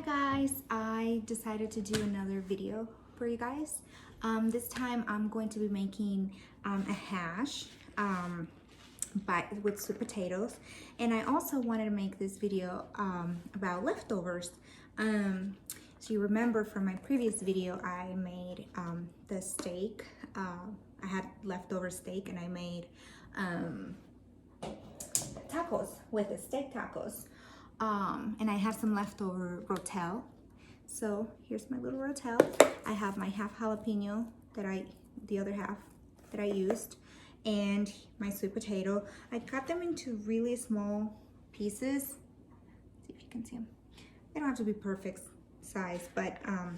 Hi guys, I decided to do another video for you guys. This time I'm going to be making a hash with sweet potatoes, and I also wanted to make this video about leftovers. So you remember from my previous video I made the steak. I had leftover steak and I made tacos with the steak tacos. And I have some leftover rotel. So here's my little rotel. I have my half jalapeno the other half that I used, and my sweet potato. I cut them into really small pieces. See if you can see them. They don't have to be perfect size, but I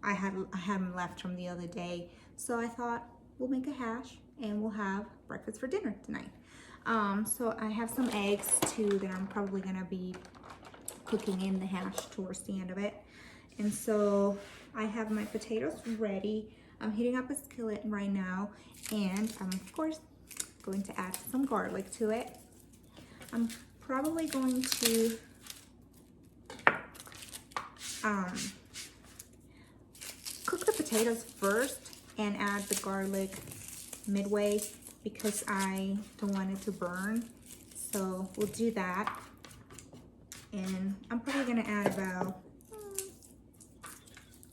had them left from the other day. So I thought we'll make a hash and we'll have breakfast for dinner tonight. So I have some eggs too that I'm probably gonna be cooking in the hash towards the end of it. And so I have my potatoes ready. I'm heating up a skillet right now, and I'm of course going to add some garlic to it. I'm probably going to cook the potatoes first and add the garlic midway, because I don't want it to burn. So we'll do that. And I'm probably gonna add about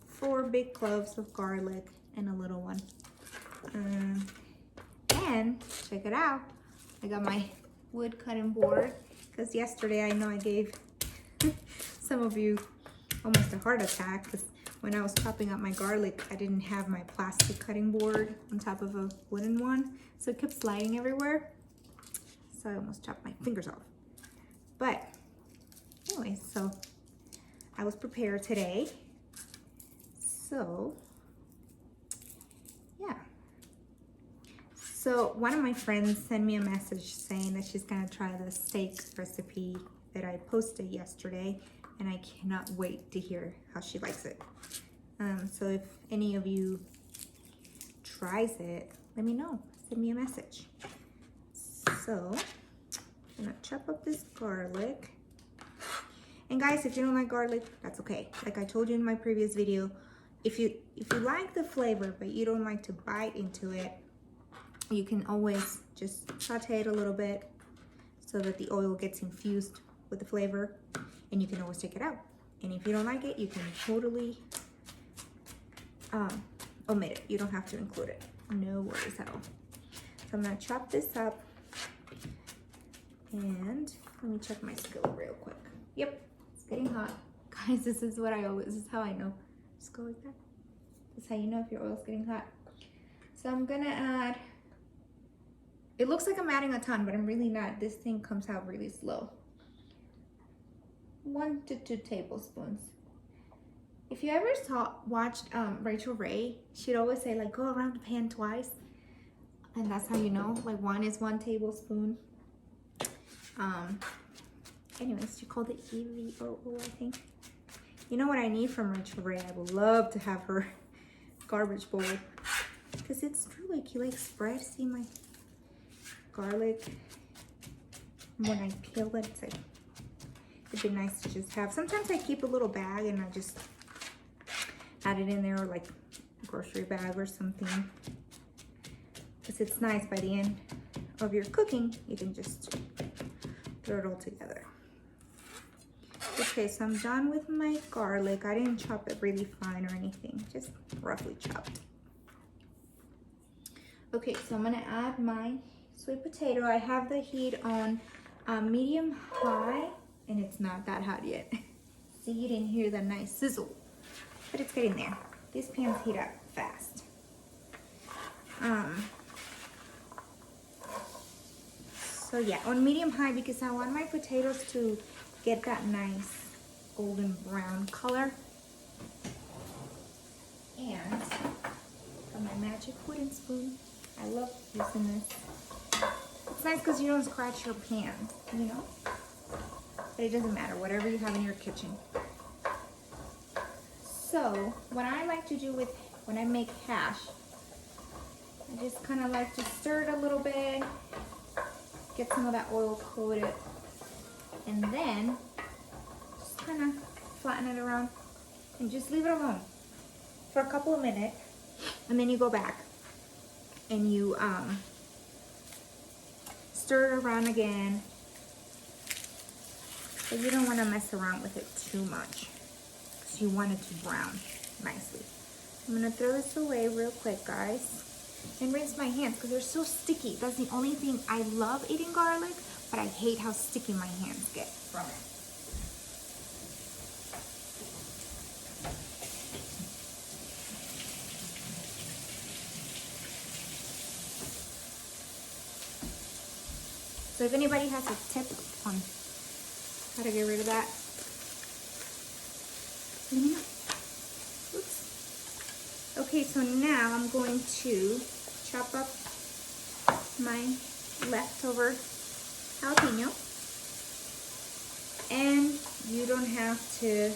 4 big cloves of garlic and a little one. And check it out, I got my wood cutting board, because yesterday I know I gave some of you almost a heart attack, because when I was chopping up my garlic, I didn't have my plastic cutting board on top of a wooden one, so it kept sliding everywhere. So I almost chopped my fingers off. But anyway, so I was prepared today. So yeah. So one of my friends sent me a message saying that she's gonna try the steak recipe that I posted yesterday, and I cannot wait to hear how she likes it. So if any of you tries it, let me know. Send me a message. So I'm gonna chop up this garlic. And guys, if you don't like garlic, that's okay. Like I told you in my previous video, if you like the flavor but you don't like to bite into it, you can always just saute it a little bit so that the oil gets infused with the flavor, and you can always take it out. And if you don't like it, you can totally omit it. You don't have to include it. No worries at all. So I'm gonna chop this up, and let me check my skillet real quick. Yep, it's getting hot. Guys, this is how I know. Just go like that. That's how you know if your oil's getting hot. So I'm gonna add, it looks like I'm adding a ton, but I'm really not. This thing comes out really slow. 1 to 2 tablespoons. If you ever watched Rachel Ray, she'd always say like, go around the pan twice. And that's how you know, like 1 is 1 tablespoon. Anyways, she called it EVOO, I think. You know what I need from Rachel Ray? I would love to have her garbage bowl, because it's true, like you like spread, see my garlic. When I peel it, it's like, it'd be nice to just have. Sometimes I keep a little bag and I just add it in there, or like a grocery bag or something, because it's nice by the end of your cooking, you can just throw it all together. Okay, so I'm done with my garlic. I didn't chop it really fine or anything, just roughly chopped. Okay, so I'm gonna add my sweet potato. I have the heat on medium high, and it's not that hot yet. See, you didn't hear the nice sizzle, but it's getting there. These pans heat up fast. So yeah, on medium high, because I want my potatoes to get that nice golden brown color. And got my magic wooden spoon. I love using this. It's nice because you don't scratch your pan, you know? But it doesn't matter, whatever you have in your kitchen. So what I like to do when I make hash, I just kind of like to stir it a little bit, get some of that oil coated, and then patting it around, and just leave it alone for a couple of minutes, and then you go back and you stir it around again. But you don't want to mess around with it too much because you want it to brown nicely. I'm gonna throw this away real quick, guys, and rinse my hands because they're so sticky. That's the only thing. I love eating garlic, but I hate how sticky my hands get from it. So if anybody has a tip on how to get rid of that, let me know. Oops. Okay, so now I'm going to chop up my leftover jalapeno. And you don't have to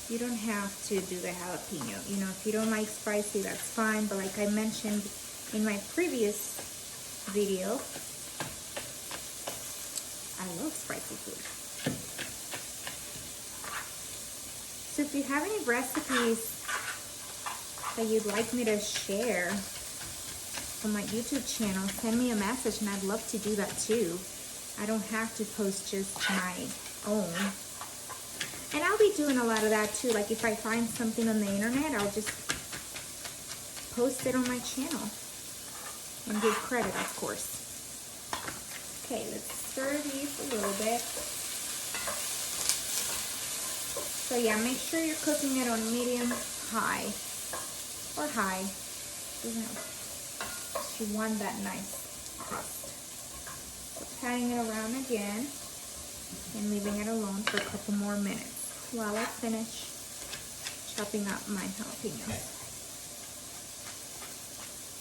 do the jalapeno. You know, if you don't like spicy, that's fine. But like I mentioned in my previous video, I love spicy food. So if you have any recipes that you'd like me to share on my YouTube channel, send me a message and I'd love to do that too. I don't have to post just my own. And I'll be doing a lot of that too. Like if I find something on the internet, I'll just post it on my channel and give credit, of course. Okay, let's stir these a little bit. So yeah, make sure you're cooking it on medium high or high. You want that nice crust. So patting it around again and leaving it alone for a couple more minutes while I finish chopping up my jalapenos.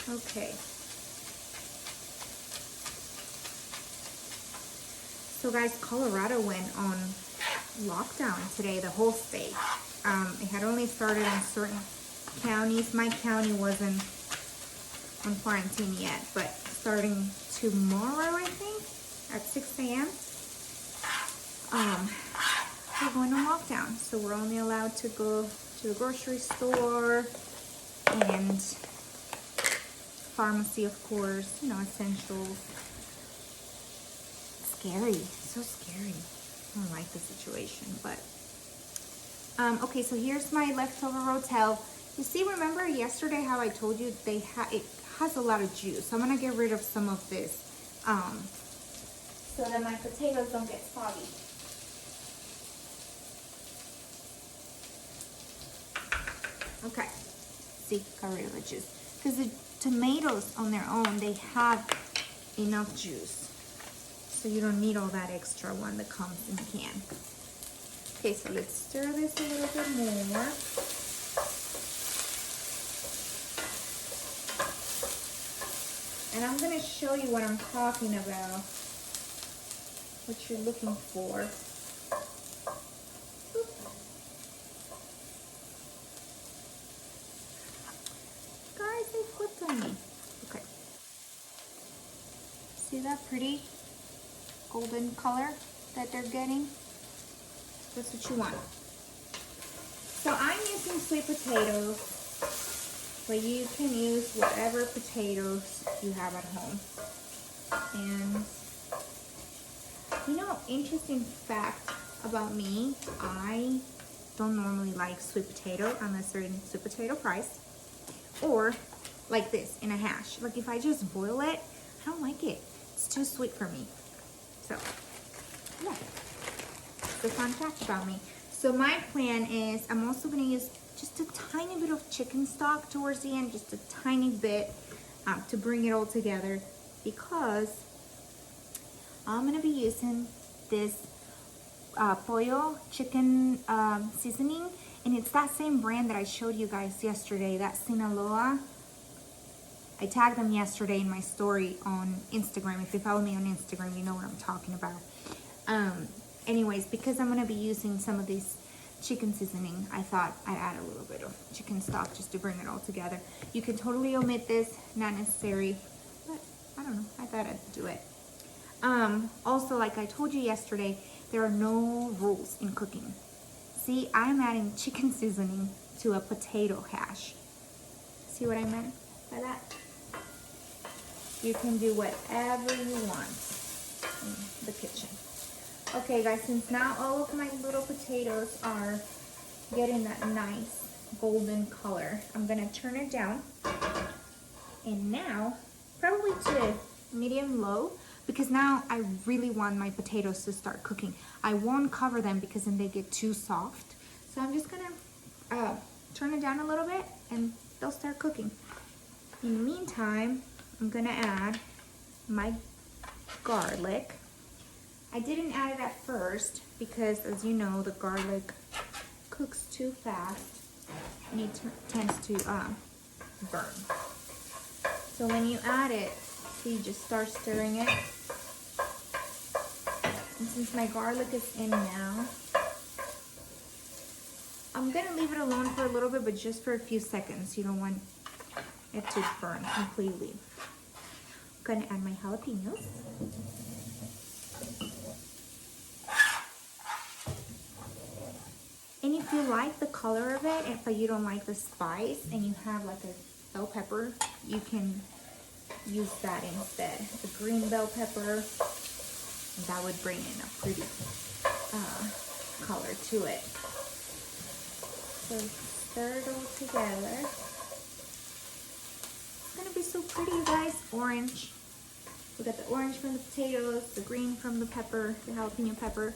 Okay. So guys, Colorado went on lockdown today, the whole state. It had only started in certain counties. My county wasn't on quarantine yet, but starting tomorrow, I think, at 6 a.m., we're going on lockdown. So we're only allowed to go to the grocery store and pharmacy, of course, you know, essentials. Scary, so scary. I don't like the situation, but okay, so here's my leftover rotel. You see, remember yesterday how I told you it has a lot of juice. So I'm gonna get rid of some of this so that my potatoes don't get soggy. Okay, see, got rid of the juice because the tomatoes on their own, they have enough juice. So you don't need all that extra one that comes in the can. Okay, so let's stir this a little bit more. And I'm gonna show you what I'm talking about, what you're looking for. Guys, they flipped on me. Okay. See that pretty golden color that they're getting? That's what you want. So I'm using sweet potatoes, but you can use whatever potatoes you have at home. And you know, interesting fact about me, I don't normally like sweet potato unless they're in sweet potato fries or like this in a hash. Like if I just boil it, I don't like it. It's too sweet for me. So yeah, it's a fun fact about me. So my plan is I'm also going to use just a tiny bit of chicken stock towards the end, just a tiny bit to bring it all together, because I'm going to be using this pollo chicken seasoning, and it's that same brand that I showed you guys yesterday, that Sinaloa. I tagged them yesterday in my story on Instagram. If you follow me on Instagram, you know what I'm talking about. Anyways, because I'm going to be using some of these chicken seasoning, I thought I'd add a little bit of chicken stock just to bring it all together. You can totally omit this, not necessary, but I don't know, I thought I'd do it. Also, like I told you yesterday, there are no rules in cooking. See, I'm adding chicken seasoning to a potato hash. See what I meant by that? You can do whatever you want in the kitchen. Okay guys, since now all of my little potatoes are getting that nice golden color, I'm gonna turn it down. And now, probably to medium low, because now I really want my potatoes to start cooking. I won't cover them because then they get too soft. So I'm just gonna turn it down a little bit and they'll start cooking. In the meantime, I'm gonna add my garlic. I didn't add it at first because, as you know, the garlic cooks too fast and it tends to burn. So when you add it, so you just start stirring it. And since my garlic is in now, I'm gonna leave it alone for a little bit, but just for a few seconds. You don't want it to burn completely. I'm gonna add my jalapeños. And if you like the color of it, but you don't like the spice, and you have like a bell pepper, you can use that instead. The green bell pepper, that would bring in a pretty color to it. So stir it all together. It's gonna be so pretty, you guys. Orange. We got the orange from the potatoes, the green from the pepper, the jalapeno pepper,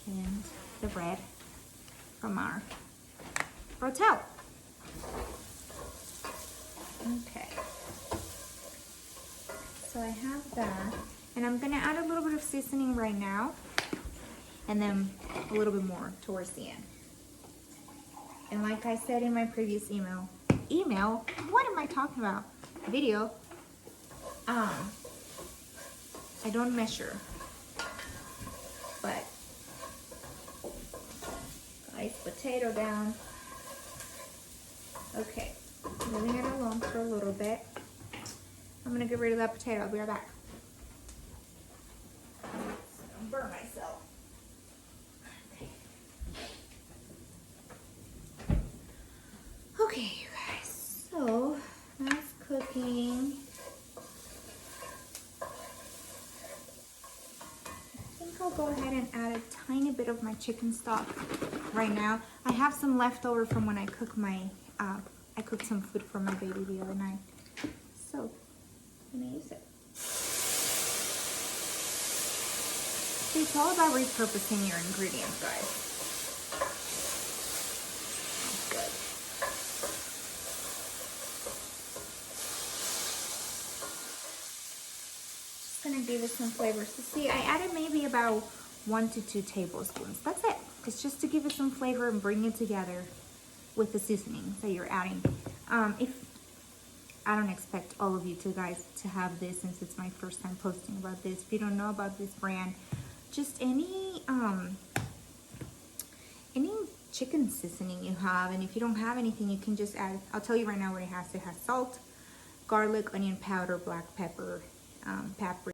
and the red from our rotel. Okay. So I have that, and I'm gonna add a little bit of seasoning right now, and then a little bit more towards the end. And like I said in my previous email, what am I talking about? Video. I don't measure, but nice potato down. Okay, leaving it alone for a little bit. I'm gonna get rid of that potato. I'll be right back. I'll burn myself. Okay, you guys. So that's cooking. I think I'll go ahead and add a tiny bit of my chicken stock right now. I have some leftover from when I cooked my I cooked some food for my baby the other night, so I'm gonna use it. See, it's all about repurposing your ingredients, guys. That's good. Just gonna give it some flavor. So see, I added maybe about 1 to 2 tablespoons. That's it. It's just to give it some flavor and bring it together with the seasonings that you're adding. If I don't expect all of you guys to have this, since it's my first time posting about this. If you don't know about this brand, just any chicken seasoning you have, and if you don't have anything, you can just add. I'll tell you right now what it has. It has salt, garlic, onion powder, black pepper, paprika.